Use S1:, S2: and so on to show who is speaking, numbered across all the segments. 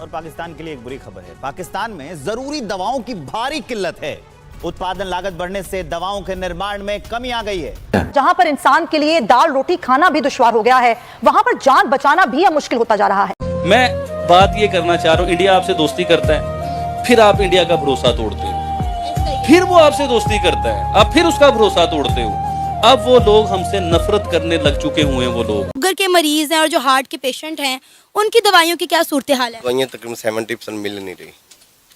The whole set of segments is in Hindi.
S1: और पाकिस्तान के लिए एक बुरी खबर है। पाकिस्तान में जरूरी दवाओं की भारी किल्लत है। उत्पादन लागत बढ़ने से दवाओं के निर्माण में कमी आ गई है।
S2: जहां पर इंसान के लिए दाल रोटी खाना भी दुश्वार हो गया है, वहां पर जान बचाना भी अब मुश्किल होता जा रहा है।
S3: मैं बात ये करना चाह रहा हूँ, इंडिया आपसे दोस्ती करता है, फिर आप इंडिया का भरोसा तोड़ते हो, फिर वो आपसे दोस्ती करता है, आप फिर उसका भरोसा तोड़ते हो। अब वो लोग हमसे नफरत करने लग चुके हुए हैं। वो लोग
S4: शुगर के मरीज हैं और जो हार्ट के पेशेंट हैं, उनकी दवाइयों की क्या सूरत हाल है?
S5: दवाइयाँ तकरीबन 70% मिल नहीं रही।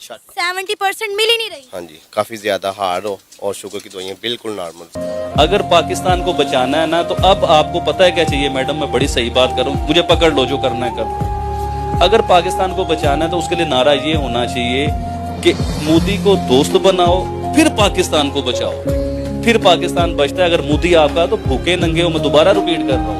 S4: 70% मिल ही नहीं रही।
S5: हाँ जी, काफी ज्यादा हार्ड और शुगर की दवाइयाँ बिल्कुल नॉर्मल।
S3: अगर पाकिस्तान को बचाना है ना, तो अब आपको पता है क्या चाहिए मैडम, मैं बड़ी सही बात करूँ, मुझे पकड़ लो, जो करना है कर। अगर पाकिस्तान को बचाना है तो उसके लिए नारा ये होना चाहिए कि मोदी को दोस्त बनाओ, फिर पाकिस्तान को बचाओ, फिर पाकिस्तान बचता है। अगर मोदी आपका तो भूखे नंगे हो, मैं दोबारा रिपीट कर रहा हूँ,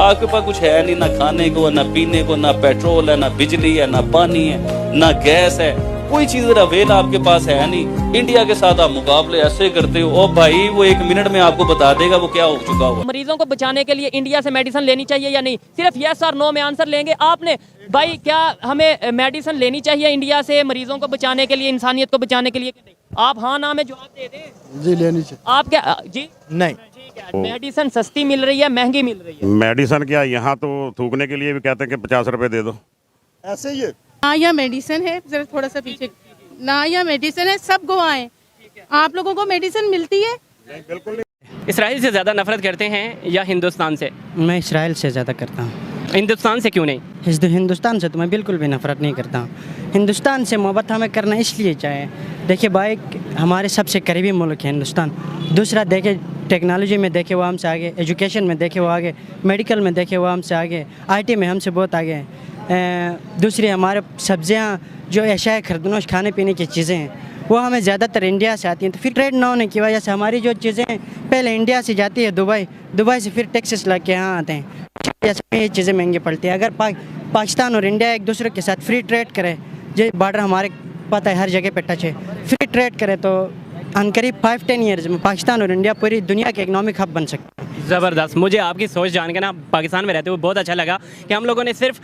S3: आपके पास कुछ है नहीं, ना खाने को, ना पीने को, ना पेट्रोल है, ना बिजली है, ना पानी है, ना गैस है, कोई चीज अवेल आपके पास है नहीं। इंडिया के साथ आप मुकाबले ऐसे करते हो, ओ भाई वो 1 मिनट में आपको बता देगा वो क्या हो चुका हुआ।
S6: मरीजों को बचाने के लिए इंडिया से मेडिसिन लेनी चाहिए या नहीं? सिर्फ यस और नो में आंसर लेंगे आपने। भाई क्या हमें मेडिसिन लेनी चाहिए इंडिया से मरीजों को बचाने के लिए, इंसानियत को बचाने के लिए कि नहीं? आप हाँ ना में जवाब दे दें।
S7: जी लेनी चाहिए।
S6: आप क्या जी?
S7: नहीं।
S6: ठीक है, मेडिसिन सस्ती मिल रही है, महंगी मिल रही है?
S8: मेडिसिन क्या, यहाँ तो थूकने के लिए भी कहते हैं कि 50 रुपए दे दो।
S7: ऐसे ही है
S9: ना, यह मेडिसिन है, जरा थोड़ा सा पीछे ना, यह मेडिसिन है, सब गो आए। आप लोगों को मेडिसिन मिलती है?
S8: बिल्कुल नहीं।
S6: इसराइल से ज्यादा नफरत करते हैं या हिंदुस्तान से?
S10: मैं इसराइल से ज़्यादा करता हूँ।
S6: हिंदुस्तान से क्यों नहीं?
S10: हिंदुस्तान से तो मैं बिल्कुल भी नफरत नहीं करता हूँ। हिंदुस्तान से मोहब्बत हमें करना इसलिए चाहे, देखिए भाई हमारे सबसे करीबी मुल्क है हिंदुस्तान। दूसरा देखे टेक्नोलॉजी में देखे वो हमसे आगे, एजुकेशन में देखे वो आगे, मेडिकल में देखे वो हमसे आगे, IT में हमसे बहुत आगे हैं। दूसरी हमारे सब्जियाँ जो एशिया खरीदनोश खाने पीने की चीज़ें हैं वो हमें ज़्यादातर इंडिया से आती हैं। तो फिर ट्रेड ना होने की वजह से हमारी जो चीज़ें पहले इंडिया से जाती है दुबई से फिर टैक्सेस लग के यहाँ आते हैं, ये चीज़ें महंगी पड़ती है। अगर पाकिस्तान और इंडिया एक दूसरे के साथ फ्री ट्रेड करे, जो बॉर्डर हमारे पता है हर जगह पे टच है, फ्री ट्रेड करे तो अनकरीब 5-10 ईयर्स में पाकिस्तान और इंडिया पूरी दुनिया के इकोनॉमिक हब बन सकता है।
S6: ज़बरदस्त। मुझे आपकी सोच जान के ना पाकिस्तान में रहते हुए बहुत अच्छा लगा कि हम लोगों ने सिर्फ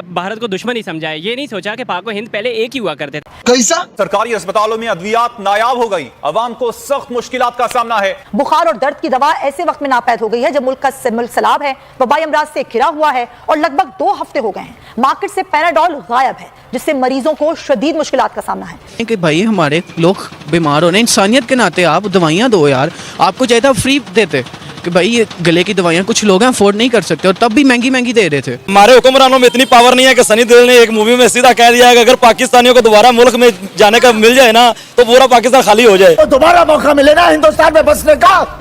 S6: भारत को दुश्मन ही समझा है, ये नहीं सोचा कि पाक व हिंद पहले एक ही हुआ करते थे।
S7: कैसा?
S11: सरकारी अस्पतालों में अद्वियात नायाब हो गई, अवाम को सख्त मुश्किलात का सामना है।
S2: बुखार और दर्द की दवा ऐसे वक्त में नापैद हो गई है जब मुल्क का मुल्क सैलाब है, वबाई अमराज से घिरा हुआ है और लगभग 2 हफ्ते हो गए हैं मार्केट से पैराडॉल गायब है, जिससे मरीजों को शदीद मुश्किलात का सामना है।
S12: कि भाई हमारे लोग बीमार होने, इंसानियत के नाते आप दवाइयाँ दो यार, आपको चाहिए था फ्री देते कि भाई ये गले की दवाइयाँ कुछ लोग अफोर्ड नहीं कर सकते और तब भी महंगी महंगी दे रहे थे।
S3: हमारे हुक्मरानों में इतनी पावर नहीं है कि सनी देओल ने एक मूवी में सीधा कह दिया है कि अगर पाकिस्तानियों को दोबारा मुल्क में जाने का मिल जाए ना तो पूरा पाकिस्तान खाली हो जाए।
S7: तो दोबारा मौका मिले ना हिंदुस्तान में बसने का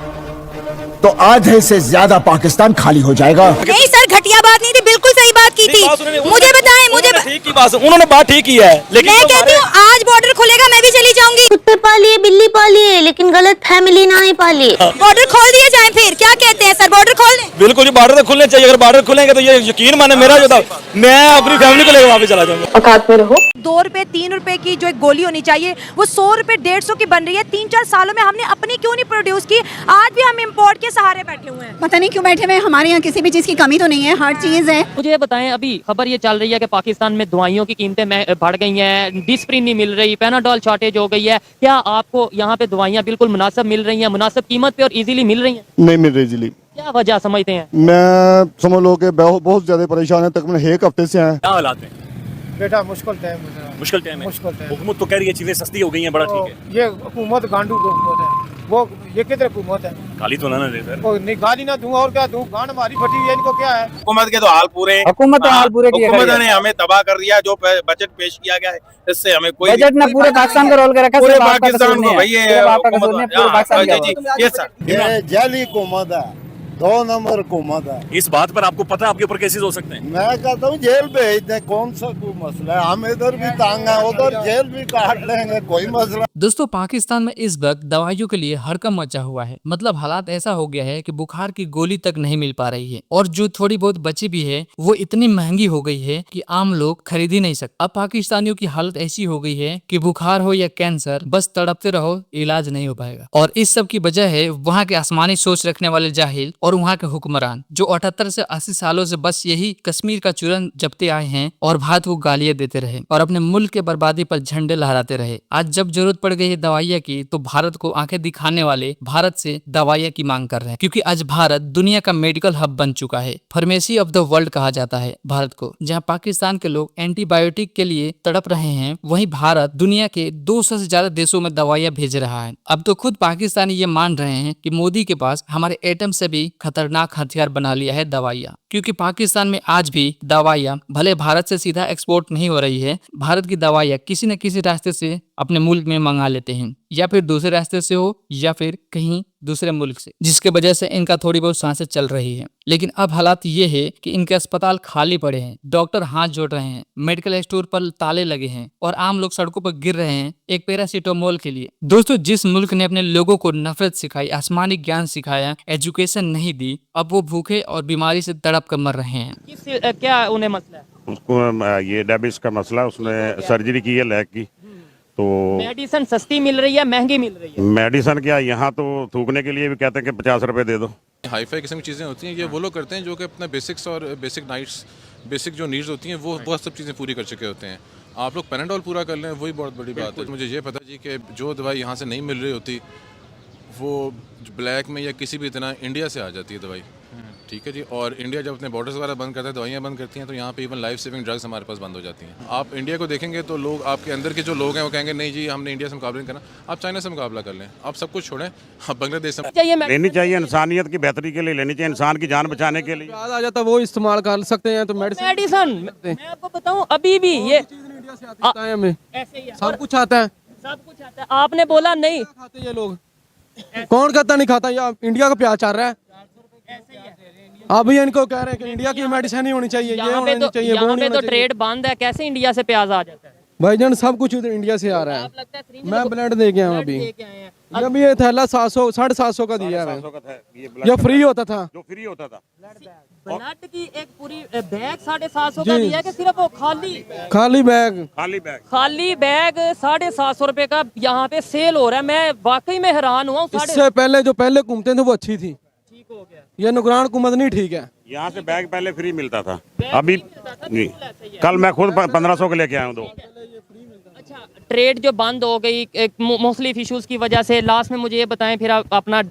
S7: तो आधे से ज्यादा पाकिस्तान खाली हो जाएगा।
S4: नहीं सर, घटिया बात नहीं थी, बिल्कुल सही बात की थी। मुझे बताएं,
S3: ठीक की बात, उन्होंने बात ठीक की है, लेकिन
S4: मैं कहती हूँ आज बॉर्डर खुलेगा मैं भी चली जाऊंगी।
S13: कुत्ते पालिए, बिल्ली पालिए, लेकिन गलत फैमिली ना ही पालिए।
S4: बॉर्डर खोल दिया जाए, फिर क्या कहते हैं सर, बॉर्डर खोल दें?
S3: बिल्कुल, बॉर्डर तो खुलने चाहिए। अगर बॉर्डर खुलेंगे तो ये यकीन माने मेरा जो था, मैं अपनी फैमिली को लेकर वहाँ पे चला जाऊंगा।
S2: औकात में रहो।
S4: 2 रुपए 3 रुपए की जो एक गोली होनी चाहिए वो 100 रुपए 150 की बन रही है। 3-4 सालों में हमने अपनी क्यों नहीं प्रोड्यूस की? आज भी हम इम्पोर्ट के सहारे बैठे हुए हैं।
S9: पता नहीं क्यों बैठे हुए। हमारे यहाँ किसी भी चीज़ की कमी तो नहीं है, हर चीज़ है।
S6: मुझे ये बताएं, अभी खबर ये चल रही है कि पाकिस्तान में दवाइयों की कीमतें बढ़ गई हैं, डिस्प्रिन नहीं मिल रही, पैनाडोल शॉर्टेज हो गई है। क्या आपको यहाँ पे दवाइयाँ बिल्कुल मुनासिब मिल रही हैं, मुनासिब कीमत पे और इजीली मिल रही हैं?
S7: नहीं मिल रही इजीली।
S6: क्या वजह समझते हैं?
S7: मैं समझ लो कि बहुत ज्यादा परेशान है, तकरीबन 1 हफ्ते से हैं।
S11: क्या हालात है
S7: बेटा? मुश्किल टाइम है।
S11: हुकूमत तो कह रही है चीजें सस्ती हो गई हैं, बड़ा ठीक है।
S7: ये हुकूमत गांडू हुकूमत है, वो ये किधर हुकूमत है?
S11: गाली तो ना दे सर।
S7: नहीं गाली ना दूं और क्या दूं, गांड हमारी फटी है, इनको क्या है?
S5: हुकूमत के तो हाल पूरे,
S10: हुकूमत हाल पूरे किए
S5: हुकूमत ने हमें तबाह कर दिया। जो बजट पेश किया गया है इससे हमें कोई
S10: बजट में पूरे पाकिस्तान का रोल कर रखा है,
S5: पूरे पाकिस्तान को भाई ये जाली हुकूमत है, 2 नंबर हुकूमत है।
S11: इस बात पर आपको पता है आपके ऊपर केसेस हो सकते हैं?
S7: मैं कहता हूँ जेल भेज दे, कौन सा कोई मसला है? हम इधर भी तांग है, उधर जेल भी काट लेंगे, कोई मसला।
S14: दोस्तों पाकिस्तान में इस वक्त दवाइयों के लिए हड़कंप मचा हुआ है। मतलब हालात ऐसा हो गया है कि बुखार की गोली तक नहीं मिल पा रही है और जो थोड़ी बहुत बची भी है वो इतनी महंगी हो गई है कि आम लोग खरीद ही नहीं सकते। अब पाकिस्तानियों की हालत ऐसी हो गई है कि बुखार हो या कैंसर, बस तड़पते रहो, इलाज नहीं हो पाएगा। और इस सब की वजह है वहाँ के आसमानी सोच रखने वाले जाहिल और वहाँ के हुक्मरान जो 78 से 80 सालों से बस यही कश्मीर का चूरन जपते आए हैं और भारत को गालियां देते रहे और अपने मुल्क के बर्बादी पर झंडे लहराते रहे। आज जब जरूरत पड़ गई है दवाइयाँ की तो भारत को आंखें दिखाने वाले भारत से दवाइयाँ की मांग कर रहे हैं, क्योंकि आज भारत दुनिया का मेडिकल हब बन चुका है। फार्मेसी ऑफ द वर्ल्ड कहा जाता है भारत को। जहाँ पाकिस्तान के लोग एंटीबायोटिक के लिए तड़प रहे हैं, वहीं भारत दुनिया के 200 से ज्यादा देशों में दवाइयाँ भेज रहा है। अब तो खुद पाकिस्तानी ये मान रहे हैं कि मोदी के पास हमारे एटम से भी खतरनाक हथियार बना लिया है दवाइयाँ, क्योंकि पाकिस्तान में आज भी दवाइयाँ भले भारत से सीधा एक्सपोर्ट नहीं हो रही है, भारत की दवाइयाँ किसी न किसी रास्ते से अपने मुल्क में मंगा लेते हैं, या फिर दूसरे रास्ते से हो या फिर कहीं दूसरे मुल्क से, जिसके वजह से इनका थोड़ी बहुत सांसें चल रही है। लेकिन अब हालात ये है कि इनके अस्पताल खाली पड़े हैं, डॉक्टर हाथ जोड़ रहे हैं, मेडिकल स्टोर पर ताले लगे हैं और आम लोग सड़कों पर गिर रहे हैं एक पैरासीटामोल के लिए। दोस्तों, जिस मुल्क ने अपने लोगों को नफरत सिखाई, आसमानी ज्ञान सिखाया, एजुकेशन नहीं दी, अब वो भूखे और बीमारी से तड़प कर मर रहे हैं।
S6: क्या उन्हें मसला है?
S8: उसको ये डायबिटीज का मसला, उसने सर्जरी की है लेग की। तो
S6: मेडिसिन सस्ती मिल रही है, महंगी मिल रही है?
S8: मेडिसिन क्या, यहाँ तो थूकने के लिए भी कहते हैं कि 50 रुपए दे दो।
S15: हाई फाई किस्म की चीज़ें होती हैं, ये वो लोग करते हैं जो कि अपना बेसिक्स और बेसिक जो नीड्स होती हैं वो बहुत सब चीज़ें पूरी कर चुके होते हैं। आप लोग पैराडोल पूरा कर लें, वही बहुत बड़ी बात है। मुझे ये पता जी कि जो दवाई यहाँ से नहीं मिल रही होती वो ब्लैक में या किसी भी तरह इंडिया से आ जाती है दवाई, ठीक है जी। और इंडिया जब अपने बॉर्डर्स वगैरह बंद करता है, दवाइयाँ बंद करती हैं, तो यहाँ पे इवन लाइफ सेविंग ड्रग्स हमारे पास बंद हो जाती हैं। आप इंडिया को देखेंगे तो लोग, आपके अंदर के जो लोग हैं वो कहेंगे नहीं जी हमने इंडिया से मुकाबला नहीं करना, आप चाइना से मुकाबला कर लें, आप सब कुछ छोड़ें, आप बांग्लादेश से
S8: लेनी चाहिए, इंसानियत की बेहतरी के लिए लेनी चाहिए, इंसान की जान बचाने के लिए।
S16: आ जाता वो इस्तेमाल कर सकते हैं। तो
S6: मेडिसिन मैं आपको बताऊँ अभी भी ये
S16: हमें सब कुछ आता है,
S6: सब कुछ आता है। आपने बोला नहीं
S16: खाते ये लोग, कौन कहता नहीं खाता? या इंडिया का प्याज चल रहा है, आप भी इनको कह रहे हैं कि इंडिया की मेडिसिन ही होनी चाहिए, ये होनी चाहिए, वो नहीं
S6: तो ट्रेड बंद है, कैसे इंडिया से प्याज आ जाता है?
S16: भाईजान सब कुछ उधर इंडिया से आ रहा है। मैं ब्लड दे गया हूँ अभी, जब ये थैला 700 750 का दिया है, ये फ्री होता था,
S8: जो फ्री होता था।
S6: ब्लड की एक पूरी बैग 750 का दिया है कि सिर्फ वो
S16: खाली बैग
S6: 750 रुपए का यहाँ पे सेल हो रहा है। मैं वाकई में हैरान हुआ।
S16: इससे पहले जो पहले घूमते थे वो अच्छी थी, ठीक हो गया। ये नुकरान हुकूमत नहीं ठीक है।
S8: यहाँ से बैग पहले फ्री मिलता था, अभी नहीं। कल मैं खुद 1500 के लेके आया हूँ 2।
S6: अच्छा, ट्रेड जो बंद हो गई मुख्तलिफ इशूज़ की वजह से, लास्ट में मुझे ये बताएं, फिर आप अपना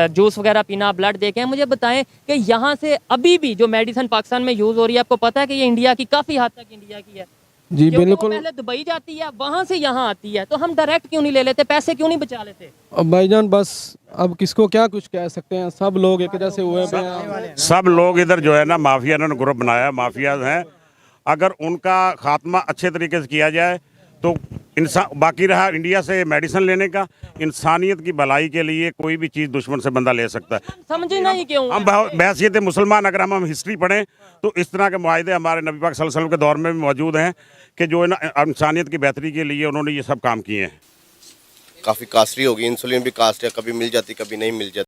S6: जूस वगैरह पीना, ब्लड देके मुझे बताएं कि यहाँ से अभी भी जो मेडिसिन पाकिस्तान में यूज़ हो रही है, आपको पता है कि ये इंडिया की काफ़ी हद तक इंडिया की है
S16: जी, बिल्कुल।
S6: पहले दुबई जाती है, वहाँ से यहाँ आती है, तो हम डायरेक्ट क्यों नहीं ले लेते, पैसे क्यों नहीं बचा लेते?
S16: अब भाईजान बस अब किसको क्या कुछ कह सकते हैं, सब लोग एक जैसे हुए पे हैं।
S8: सब लोग इधर जो है ना माफिया ने ग्रुप बनाया, माफिया हैं। अगर उनका खात्मा अच्छे तरीके से किया जाए तो इंसान, बाकी रहा इंडिया से मेडिसिन लेने का, इंसानियत की भलाई के लिए कोई भी चीज़ दुश्मन से बंदा ले सकता है।
S6: समझना ही क्यों?
S8: हम बहसीत मुसलमान अगर हम हिस्ट्री पढ़ें तो इस तरह के मुआहदे हमारे नबी पाक सल्लल्लाहु अलैहि वसल्लम के दौर में भी मौजूद हैं कि जो है ना इंसानियत की बेहतरी के लिए उन्होंने ये सब काम किए हैं।
S17: काफ़ी कास्टली होगी, इंसुलिन भी कास्ट है, कभी मिल जाती कभी नहीं मिल जाती।